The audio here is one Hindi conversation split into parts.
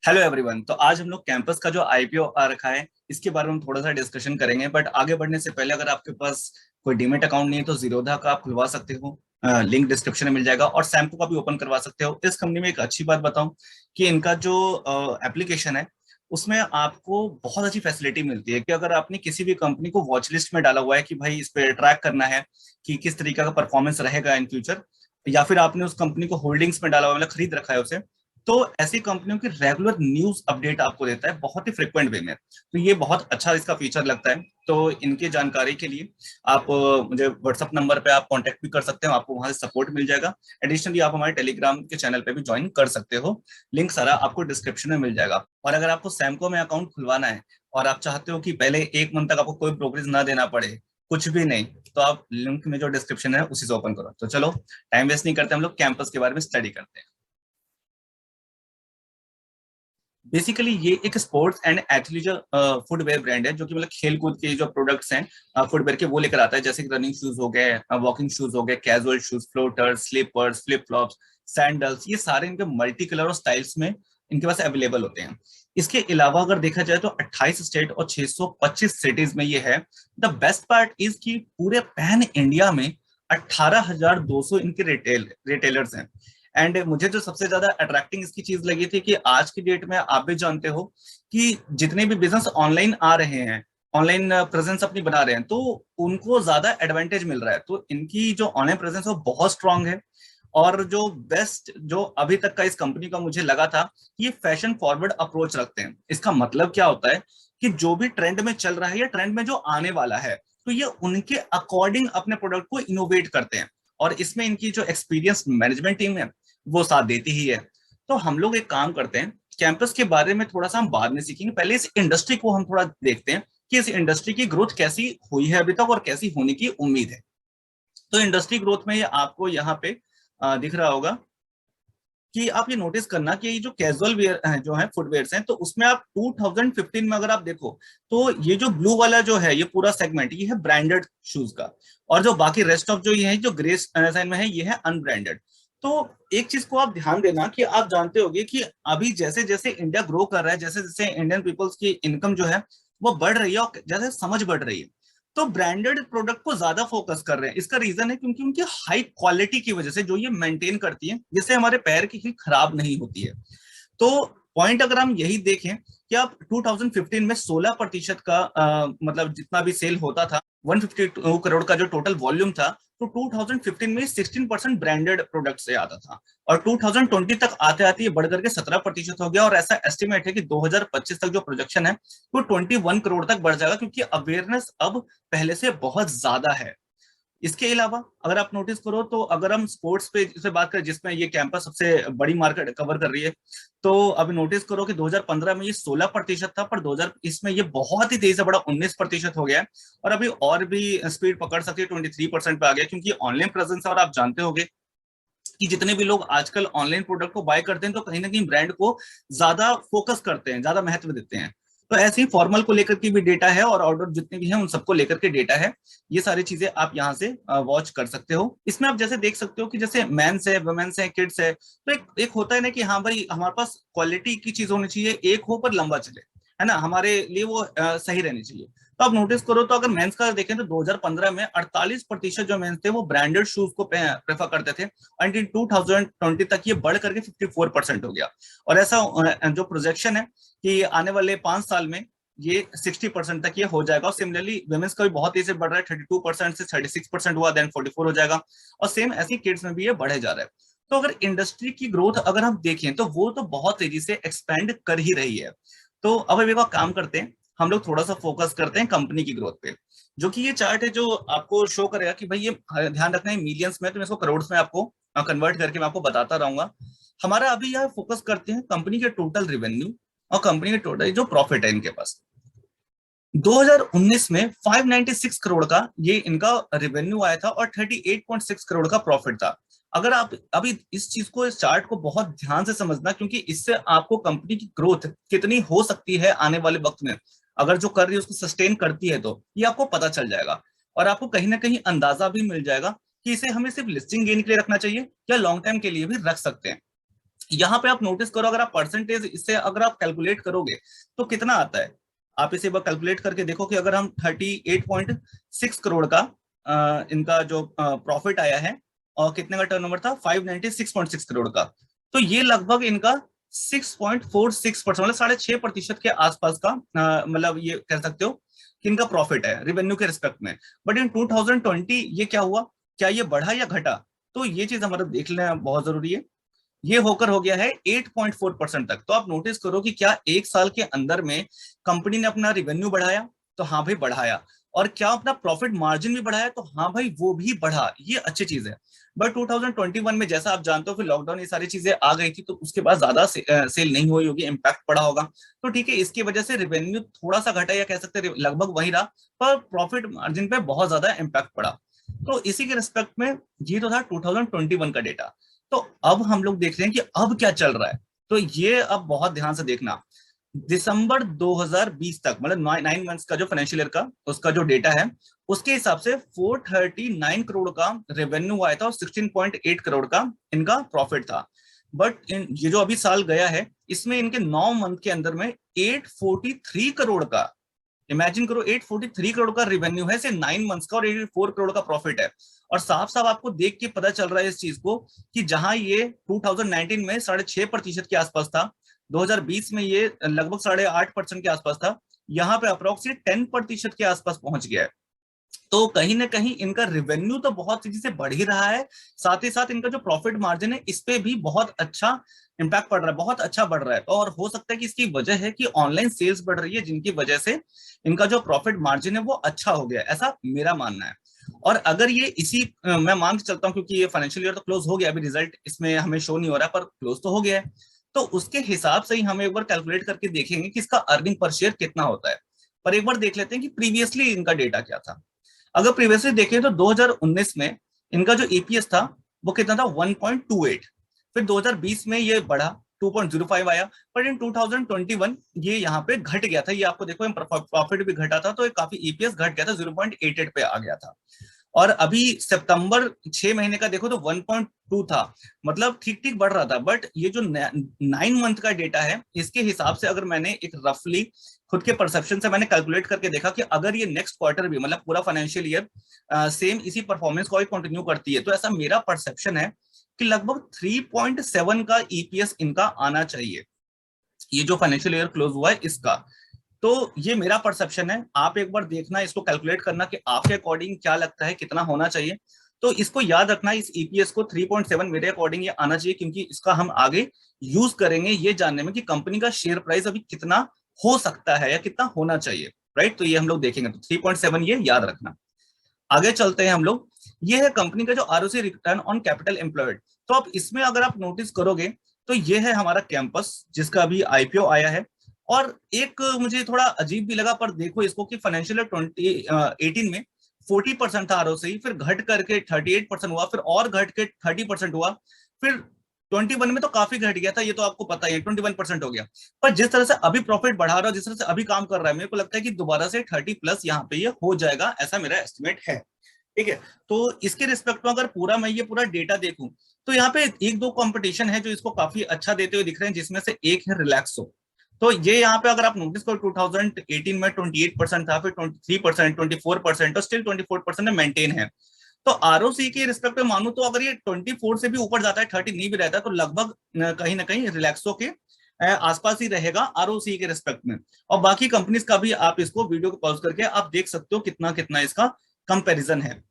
Hello everyone. तो आज हम लोग कैंपस का जो आईपीओ आ रखा है इसके बारे में थोड़ा सा डिस्कशन करेंगे। बट आगे बढ़ने से पहले अगर आपके पास कोई डीमेट अकाउंट नहीं है तो जीरोधा का आप खुलवा सकते हो। लिंक डिस्क्रिप्शन में मिल जाएगा। और सैम्पो का भी ओपन करवा सकते हो। इस कंपनी में एक अच्छी बात बताऊं कि इनका जो एप्लीकेशन है उसमें आपको बहुत अच्छी फैसिलिटी मिलती है कि अगर आपने किसी भी कंपनी को वॉच लिस्ट में डाला हुआ है कि भाई इस पे ट्रैक करना है कि किस तरीके का परफॉर्मेंस रहेगा इन फ्यूचर, या फिर आपने उस कंपनी को होल्डिंग्स में डाला हुआ है, मतलब खरीद रखा है उसे, तो ऐसी कंपनियों की रेगुलर न्यूज अपडेट आपको देता है बहुत ही फ्रिक्वेंट वे में। तो ये बहुत अच्छा इसका फीचर लगता है। तो इनकी जानकारी के लिए आप मुझे व्हाट्सअप नंबर पे आप कांटेक्ट भी कर सकते हो, आपको वहां से सपोर्ट मिल जाएगा। एडिशनली आप हमारे टेलीग्राम के चैनल पे भी ज्वाइन कर सकते हो। लिंक सारा आपको डिस्क्रिप्शन में मिल जाएगा। और अगर आपको सैमको में अकाउंट खुलवाना है और आप चाहते हो कि पहले 1 मंथ तक आपको कोई ब्रोकरेज ना देना पड़े, कुछ भी नहीं, तो आप लिंक में जो डिस्क्रिप्शन है उसी से ओपन करो। तो चलो टाइम वेस्ट नहीं करते, हम लोग कैंपस के बारे में स्टडी करते हैं। बेसिकली ये एक sports and athleisure footwear brand है जो कि मतलब खेल कूद के जो प्रोडक्ट्स हैं फुटवेयर के, वो लेकर आता है। जैसे कि रनिंग शूज हो गए, वॉकिंग शूज हो गए, casual shoes, floaters, slippers, flip flops, sandals, ये सारे इनके मल्टी कलर और स्टाइल्स में इनके पास अवेलेबल होते हैं। इसके अलावा अगर देखा जाए तो 28 स्टेट और 625 सिटीज में ये है। द बेस्ट पार्ट इज कि पूरे पैन इंडिया में 18,200 इनके रिटेलर्स हैं। एंड मुझे जो सबसे ज्यादा अट्रैक्टिंग इसकी चीज लगी थी कि आज की डेट में आप भी जानते हो कि जितने भी बिजनेस ऑनलाइन आ रहे हैं, ऑनलाइन प्रेजेंस अपनी बना रहे हैं, तो उनको ज्यादा एडवांटेज मिल रहा है। तो इनकी जो ऑनलाइन प्रेजेंस है वो बहुत स्ट्रांग है। और जो बेस्ट जो अभी तक का इस कंपनी का मुझे लगा था, ये फैशन फॉरवर्ड अप्रोच रखते हैं। इसका मतलब क्या होता है कि जो भी ट्रेंड में चल रहा है या ट्रेंड में जो आने वाला है, तो ये उनके अकॉर्डिंग अपने प्रोडक्ट को इनोवेट करते हैं। और इसमें इनकी जो एक्सपीरियंस मैनेजमेंट टीम है वो साथ देती ही है। तो हम लोग एक काम करते हैं, कैंपस के बारे में थोड़ा सा हम बाद में सीखेंगे, पहले इस इंडस्ट्री को हम थोड़ा देखते हैं कि इस इंडस्ट्री की ग्रोथ कैसी हुई है अभी तक और कैसी होने की उम्मीद है। तो इंडस्ट्री ग्रोथ में ये आपको यहाँ पे दिख रहा होगा कि आप ये नोटिस करना कि ये जो कैजुअल वेयर है, जो है फुटवेयर्स हैं, तो उसमें आप 2015 में अगर आप देखो तो ये जो ब्लू वाला जो है ये पूरा सेगमेंट ये है ब्रांडेड शूज का। और जो बाकी रेस्ट ऑफ जो ये है जो ग्रे साइन में है ये है अनब्रांडेड। तो एक चीज को आप ध्यान देना कि आप जानते होंगे कि अभी जैसे जैसे इंडिया ग्रो कर रहा है, जैसे जैसे इंडियन पीपल्स की इनकम जो है वो बढ़ रही है और जैसे समझ बढ़ रही है, तो ब्रांडेड प्रोडक्ट को ज्यादा फोकस कर रहे हैं। इसका रीजन है क्योंकि उनकी हाई क्वालिटी की वजह से जो ये मेंटेन करती है, जिससे हमारे पैर की हील खराब नहीं होती है। तो पॉइंट अगर हम यही देखें कि आप 2015 में 16% का मतलब जितना भी सेल होता था, 152 करोड़ का जो टोटल वॉल्यूम था, तो 2015 में 16% ब्रांडेड प्रोडक्ट से आता था। और 2020 तक आते आते ये बढ़ करके 17% हो गया। और ऐसा एस्टिमेट है कि 2025 तक जो प्रोजेक्शन है वो 21 करोड़ तक बढ़ जाएगा, क्योंकि अवेयरनेस अब पहले से बहुत ज्यादा है। इसके अलावा अगर आप नोटिस करो तो अगर हम स्पोर्ट्स पे से बात करें जिसमें ये कैंपस सबसे बड़ी मार्केट कवर कर रही है, तो अभी नोटिस करो कि 2015 में ये 16% था, पर 2000 इसमें ये बहुत ही तेजी से बड़ा 19% हो गया है। और अभी और भी स्पीड पकड़ सकती है, 23% पे आ गया, क्योंकि ऑनलाइन प्रेजेंस है। और आप जानते होंगे कि जितने भी लोग आजकल ऑनलाइन प्रोडक्ट को बाय करते हैं तो कहीं ना कहीं ब्रांड को ज्यादा फोकस करते हैं, ज्यादा महत्व देते हैं। तो ऐसे ही फॉर्मल को लेकर के भी डेटा है और ऑर्डर जितने भी हैं उन सबको लेकर के डेटा है। ये सारी चीजें आप यहाँ से वॉच कर सकते हो। इसमें आप जैसे देख सकते हो कि जैसे मेंस है, वुमेन्स है, किड्स है, तो एक होता है ना कि हाँ भाई हमारे पास क्वालिटी की चीज होनी चाहिए, एक हो पर लंबा चले, है ना, हमारे लिए वो सही रहनी चाहिए। तो आप नोटिस करो तो अगर मेंस का देखें तो 2015 में 48% जो मेंस थे वो ब्रांडेड शूज को प्रेफर करते थे। एंड इन 2020 तक ये बढ़ करके 54% हो गया। और ऐसा जो प्रोजेक्शन है कि आने वाले 5 साल में ये 60% तक ये हो जाएगा। और सिमिलरली वुमेन्स का भी बहुत तेजी से बढ़ रहा है, 32% से 36% हुआ, देन 44 हो जाएगा। और सेम ऐसी किड्स में भी ये बढ़े जा रहा है। तो अगर इंडस्ट्री की ग्रोथ अगर हम देखें तो वो तो बहुत तेजी से एक्सपेंड कर ही रही है। तो अब एक काम करते हैं, हम लोग थोड़ा सा फोकस करते हैं कंपनी की ग्रोथ पे। जो कि ये चार्ट है जो आपको शो करेगा कि भाई ये ध्यान रखना है मिलियंस में, तो मैं इसको करोड़ में आपको कन्वर्ट करके मैं आपको बताता रहूंगा। हमारा अभी यह फोकस करते हैं कंपनी के टोटल रेवेन्यू और कंपनी के टोटल जो प्रॉफिट है इनके पास। 2019 में 596 करोड़ का ये इनका रेवेन्यू आया था और 38.6 करोड़ का प्रॉफिट था। अगर आप अभी इस चीज को, इस चार्ट को बहुत ध्यान से समझना, क्योंकि इससे आपको कंपनी की ग्रोथ कितनी हो सकती है आने वाले वक्त में, अगर जो कर रही है उसको सस्टेन करती है, तो ये आपको पता चल जाएगा। और आपको कहीं ना कहीं अंदाजा भी मिल जाएगा कि इसे हमें सिर्फ लिस्टिंग गेन के लिए रखना चाहिए या लॉन्ग टाइम के लिए भी रख सकते हैं। यहाँ पे आप नोटिस करो, अगर आप परसेंटेज इससे अगर आप कैलकुलेट करोगे तो कितना आता है, आप इसे एक बार कैलकुलेट करके देखो कि अगर हम 38.6 करोड़ का इनका जो प्रॉफिट आया है और कितने का टर्नओवर था 596.6 करोड़ का, तो ये लगभग इनका 6.46%, मतलब 6.5% के आसपास का मतलब ये कह सकते हो कि इनका प्रॉफिट है रिवेन्यू के रिस्पेक्ट में। बट इन 2020 ये क्या हुआ, क्या ये बढ़ा या घटा, तो ये चीज हमारा देख लेना बहुत जरूरी है। ये होकर हो गया है 8.4% तक। तो आप नोटिस करो कि क्या एक साल के अंदर में कंपनी ने अपना रिवेन्यू बढ़ाया, तो हाँ भाई बढ़ाया, और क्या अपना प्रॉफिट मार्जिन भी बढ़ाया, तो हाँ भाई वो भी बढ़ा, ये अच्छी चीज है। बट 2021 में जैसा आप जानते हो फिर लॉकडाउन ये सारी चीजें आ गई थी, तो उसके बाद ज्यादा सेल नहीं हुई होगी, इम्पैक्ट पड़ा होगा। तो ठीक है, इसकी वजह से रिवेन्यू थोड़ा सा घटा या कह सकते हैं लगभग वही रहा, पर प्रॉफिट मार्जिन पे बहुत ज्यादा इम्पैक्ट पड़ा। तो इसी के रिस्पेक्ट में ये तो था 2021 का डेटा। तो अब हम लोग देख रहे हैं कि अब क्या चल रहा है। तो ये अब बहुत ध्यान से देखना, दिसंबर 2020 तक, मतलब 9 मंथ्स का जो फाइनेंशियल ईयर का उसका जो डेटा है, उसके हिसाब से 439 करोड़ का रेवेन्यू आया था और 16.8 करोड़ का इनका प्रॉफिट था। बट ये जो अभी साल गया है इसमें इनके 9 मंथ के अंदर में 843 करोड़ का, इमेजिन करो 843 करोड़ का रिवेन्यू है सिर्फ 9 मंथ्स का, और 84 करोड़ का प्रॉफिट है। और साफ साफ आपको देख के पता चल रहा है इस चीज को कि जहां ये 2019 में 6.5% के आसपास था, 2020 में ये लगभग 8.5% के आसपास था, यहाँ पे अप्रोक्सीमेट 10% के आसपास पहुंच गया है। तो कहीं ना कहीं इनका रिवेन्यू तो बहुत तेजी से बढ़ ही रहा है, साथ ही साथ इनका जो प्रॉफिट मार्जिन है इस पे भी बहुत अच्छा इम्पैक्ट पड़ रहा है, बहुत अच्छा बढ़ रहा है। और हो सकता है कि इसकी वजह है कि ऑनलाइन सेल्स बढ़ रही है, जिनकी वजह से इनका जो प्रॉफिट मार्जिन है वो अच्छा हो गया, ऐसा मेरा मानना है। और अगर ये इसी मैं मान के चलता हूँ, क्योंकि ये फाइनेंशियल ईयर तो क्लोज हो गया, अभी रिजल्ट इसमें हमें शो नहीं हो रहा पर क्लोज तो हो गया है, तो उसके हिसाब से ही हम एक बार कैलकुलेट करके देखेंगे कि इसका अर्निंग पर शेयर कितना होता है। पर एक बार देख लेते हैं कि प्रीवियसली इनका डेटा क्या था। अगर प्रीवियसली देखें तो 2019 में इनका जो ईपीएस था वो कितना था 1.28, फिर 2020 में ये बढ़ा 2.05 आया, पर इन 2021 ये यहाँ पे घट गया था, ये आपको देखो प्रॉफिट भी घटा था, तो काफी ईपीएस घट गया था, 0.88 पे आ गया था। और अभी सितंबर 6 महीने का देखो तो 1.2 था, मतलब ठीक ठीक बढ़ रहा था। बट ये जो 9 मंथ का डेटा है इसके हिसाब से अगर मैंने एक रफली खुद के परसेप्शन से मैंने कैलकुलेट करके देखा कि अगर ये नेक्स्ट क्वार्टर भी, मतलब पूरा फाइनेंशियल ईयर सेम इसी परफॉर्मेंस को कंटिन्यू करती है, तो ऐसा मेरा परसेप्शन है कि लगभग 3.7 का ईपीएस इनका आना चाहिए, ये जो फाइनेंशियल ईयर क्लोज हुआ है इसका। तो ये मेरा परसेप्शन है, आप एक बार देखना, इसको कैलकुलेट करना कि आपके अकॉर्डिंग क्या लगता है कितना होना चाहिए। तो इसको याद रखना, इस ईपीएस को 3.7 मेरे अकॉर्डिंग ये आना चाहिए, क्योंकि इसका हम आगे यूज करेंगे ये जानने में कि कंपनी का शेयर प्राइस अभी कितना हो सकता है या कितना होना चाहिए। राइट, तो ये हम लोग देखेंगे, तो 3.7 ये याद रखना। आगे चलते हैं हम लोग, ये है कंपनी का जो ROC, return on capital employed. तो आप इसमें अगर आप नोटिस करोगे तो ये है हमारा कैंपस जिसका अभी आईपीओ आया है। और एक मुझे थोड़ा अजीब भी लगा, पर देखो इसको कि फाइनेंशियल 2018 में 40% था आरओसी, फिर घट करके 38% हुआ, फिर और घट के 30% हुआ, फिर 21 में तो काफी घट गया था, ये तो आपको पता ही है 21% हो गया। पर जिस तरह से अभी प्रॉफिट बढ़ा रहा है, जिस तरह से अभी काम कर रहा है, मेरे को लगता है कि दोबारा से 30+ यहाँ पे ये हो जाएगा, ऐसा मेरा एस्टिमेट है। ठीक है, तो इसके रिस्पेक्ट में अगर पूरा मैं ये पूरा डेटा देखूं तो यहाँ पे एक दो कंपटीशन है जो इसको काफी अच्छा देते हुए दिख रहे हैं, जिसमें से एक है रिलैक्सो। तो ये यहाँ पे अगर आप नोटिस करो 2018 में 28% था, फिर 23%, 24%, और स्टिल 24% में मेंटेन है। तो आरओसी के रिस्पेक्ट में मानू तो अगर ये 24 से भी ऊपर जाता है, 30 नहीं भी रहता है, तो लगभग कहीं ना कहीं रिलैक्सो के आसपास ही रहेगा आरओसी के रिस्पेक्ट में। और बाकी कंपनीज का भी आप इसको वीडियो को पॉज करके आप देख सकते हो कितना कितना इसका कंपैरिजन है।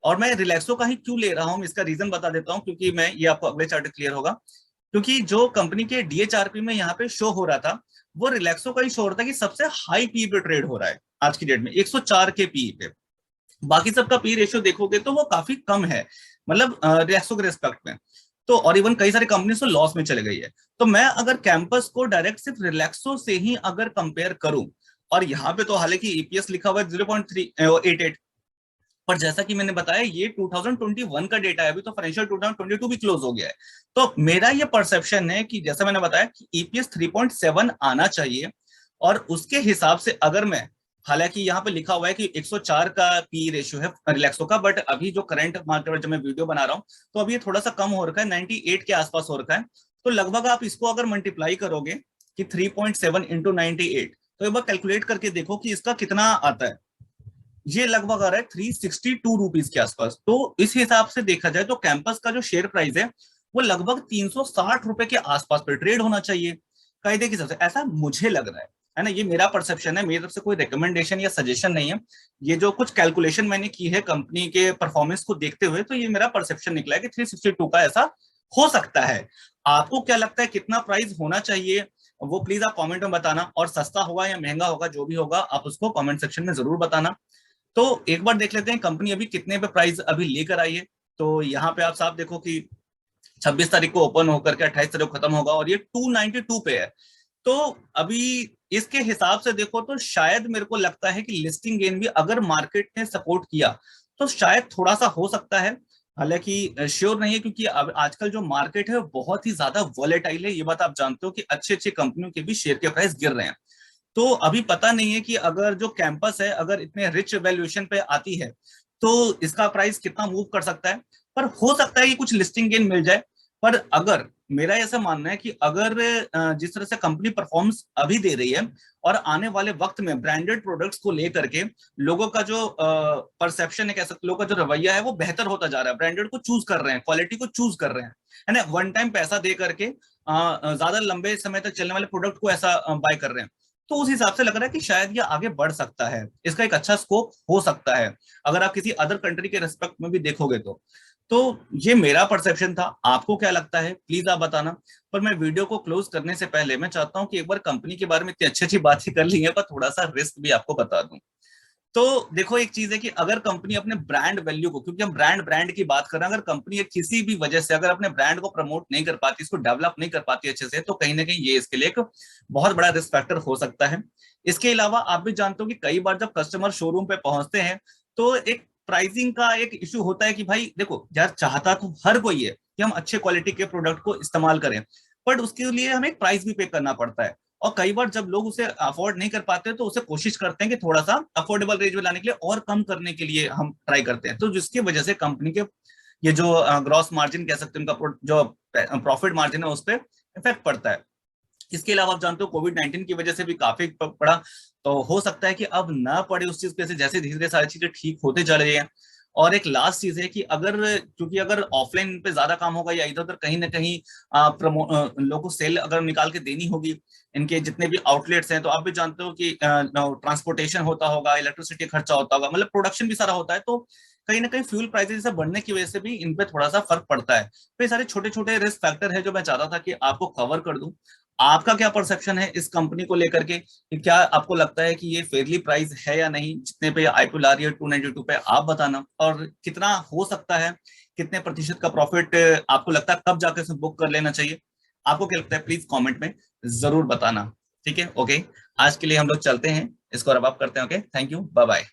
और मैं रिलैक्सो का ही क्यों ले रहा हूँ इसका रीजन बता देता हूँ, क्योंकि मैं ये आपको अगले चार्ट क्लियर होगा। क्योंकि जो कंपनी के डीएचआरपी में यहाँ पे शो हो रहा था वो रिलैक्सो का ही शो हो रहा था कि सबसे हाई पी पे ट्रेड हो रहा है आज की डेट में, 104 के पी पे। बाकी सबका पी रेशियो देखोगे तो वो काफी कम है, मतलब रिलैक्सो के रिस्पेक्ट में। तो और इवन कई सारी कंपनी तो लॉस में चले गई है। तो मैं अगर कैंपस को डायरेक्ट सिर्फ रिलैक्सो से ही अगर कंपेयर करूं, और यहाँ पे तो हालांकि ईपीएस लिखा हुआ है 0.388, पर जैसा कि मैंने बताया ये 2021 का डेटा है, अभी तो फाइनेंशियल 2022 भी क्लोज हो गया है। तो मेरा ये परसेप्शन है कि जैसा मैंने बताया कि ईपीएस 3.7 आना चाहिए, और उसके हिसाब से अगर मैं, हालांकि यहाँ पे लिखा हुआ है कि 104 का पी रेशियो है रिलैक्सो का, बट अभी जो करंट मार्केट में जब मैं वीडियो बना रहा हूँ तो अभी ये थोड़ा सा कम हो रखा है, 98 के आसपास हो रखा है। तो लगभग आप इसको अगर मल्टीप्लाई करोगे कि 3.7 इंटू 98, तो एक बार कैलकुलेट करके देखो कि इसका कितना आता है। ये लगभग आ रहा है 362 रुपीज के आसपास। तो इस हिसाब से देखा जाए तो कैंपस का जो शेयर प्राइस है वो लगभग 360 रुपए के आसपास पे ट्रेड होना चाहिए कायदे के हिसाब से, ऐसा मुझे लग रहा है ना। ये मेरा परसेप्शन है, मेरी तरफ से कोई रिकमेंडेशन या सजेशन नहीं है। ये जो कुछ कैलकुलेशन मैंने की है कंपनी के परफॉर्मेंस को देखते हुए, तो ये मेरा परसेप्शन निकला है कि 362 का ऐसा हो सकता है। आपको क्या लगता है कितना प्राइस होना चाहिए, वो प्लीज आप कमेंट में बताना। और सस्ता होगा या महंगा होगा, जो भी होगा आप उसको कमेंट सेक्शन में जरूर बताना। तो एक बार देख लेते हैं कंपनी अभी कितने पे प्राइस अभी लेकर आई है। तो यहाँ पे आप साफ देखो कि 26 तारीख को ओपन होकर के 28 तारीख को खत्म होगा और ये 292 पे है। तो अभी इसके हिसाब से देखो तो शायद मेरे को लगता है कि लिस्टिंग गेन भी अगर मार्केट ने सपोर्ट किया तो शायद थोड़ा सा हो सकता है। हालांकि श्योर नहीं है, क्योंकि अब आजकल जो मार्केट है बहुत ही ज्यादा वॉलेटाइल है। ये बात आप जानते हो कि अच्छी अच्छी कंपनियों के भी शेयर के प्राइस गिर रहे हैं। तो अभी पता नहीं है कि अगर जो कैंपस है अगर इतने रिच वैल्यूएशन पे आती है तो इसका प्राइस कितना मूव कर सकता है। पर हो सकता है कि कुछ लिस्टिंग गेन मिल जाए। पर अगर मेरा ऐसा मानना है कि अगर जिस तरह से कंपनी परफॉर्मेंस अभी दे रही है और आने वाले वक्त में ब्रांडेड प्रोडक्ट्स को लेकर के लोगों का जो परसेप्शन है, कह सकते लोगों का जो रवैया है वो बेहतर होता जा रहा है, ब्रांडेड को चूज कर रहे हैं, क्वालिटी को चूज कर रहे हैं, है ना। वन टाइम पैसा दे करके ज्यादा लंबे समय तक चलने वाले प्रोडक्ट को ऐसा बाय कर रहे हैं। तो उस हिसाब से लग रहा है कि शायद ये आगे बढ़ सकता है, इसका एक अच्छा स्कोप हो सकता है अगर आप किसी अदर कंट्री के रिस्पेक्ट में भी देखोगे तो ये मेरा परसेप्शन था। आपको क्या लगता है प्लीज आप बताना। पर मैं वीडियो को क्लोज करने से पहले मैं चाहता हूं कि एक बार कंपनी के बारे में इतनी अच्छी अच्छी बातें कर ली है पर थोड़ा सा रिस्क भी आपको बता दूं। तो देखो एक चीज है कि अगर कंपनी अपने ब्रांड वैल्यू को, क्योंकि हम ब्रांड ब्रांड की बात कर रहे हैं, अगर कंपनी किसी भी वजह से अगर अपने ब्रांड को प्रमोट नहीं कर पाती, इसको डेवलप नहीं कर पाती अच्छे से, तो कहीं ना कहीं ये इसके लिए एक बहुत बड़ा रिस्क फैक्टर हो सकता है। इसके अलावा आप भी जानते हो कि कई बार जब कस्टमर शोरूम पे पहुंचते हैं तो एक प्राइसिंग का एक इशू होता है कि भाई देखो यार, चाहता तो हर कोई है कि हम अच्छे क्वालिटी के प्रोडक्ट को इस्तेमाल करें, बट उसके लिए हमें एक प्राइस भी पे करना पड़ता है। और कई बार जब लोग उसे अफोर्ड नहीं कर पाते तो उसे कोशिश करते हैं कि थोड़ा सा अफोर्डेबल रेंज में लाने के लिए और कम करने के लिए हम ट्राई करते हैं, तो जिसकी वजह से कंपनी के ये जो ग्रॉस मार्जिन कह सकते हैं, उनका जो प्रॉफिट मार्जिन है उस पर इफेक्ट पड़ता है। इसके अलावा आप जानते हो कोविड-19 की वजह से भी काफी पड़ा। तो हो सकता है कि अब ना पड़े उस चीज पे से, जैसे धीरे धीरे सारी चीजें ठीक होते चल रही हैं। और एक लास्ट चीज है कि अगर, क्योंकि अगर ऑफलाइन पे ज्यादा काम होगा या इधर उधर कहीं ना कहीं लोगों को सेल अगर निकाल के देनी होगी, इनके जितने भी आउटलेट्स हैं, तो आप भी जानते हो कि ट्रांसपोर्टेशन होता होगा, इलेक्ट्रिसिटी खर्चा होता होगा, मतलब प्रोडक्शन भी सारा होता है। तो कहीं ना कहीं फ्यूल प्राइसेस से बढ़ने की वजह से भी इन पे थोड़ा सा फर्क पड़ता है। तो ये सारे छोटे छोटे रिस्क फैक्टर है जो मैं चाहता था कि आपको कवर कर दूं। आपका क्या परसेप्शन है इस कंपनी को लेकर के, कि क्या आपको लगता है कि ये फेयरली प्राइस है या नहीं, जितने पे आईपीओ आ रही है 292 पे, आप बताना। और कितना हो सकता है, कितने प्रतिशत का प्रॉफिट आपको लगता है, कब जाकर इसे बुक कर लेना चाहिए, आपको क्या लगता है प्लीज कमेंट में जरूर बताना। ठीक है, ओके। आज के लिए हम लोग चलते हैं, इसको रब अप करते हैं। Okay, thank you, bye bye.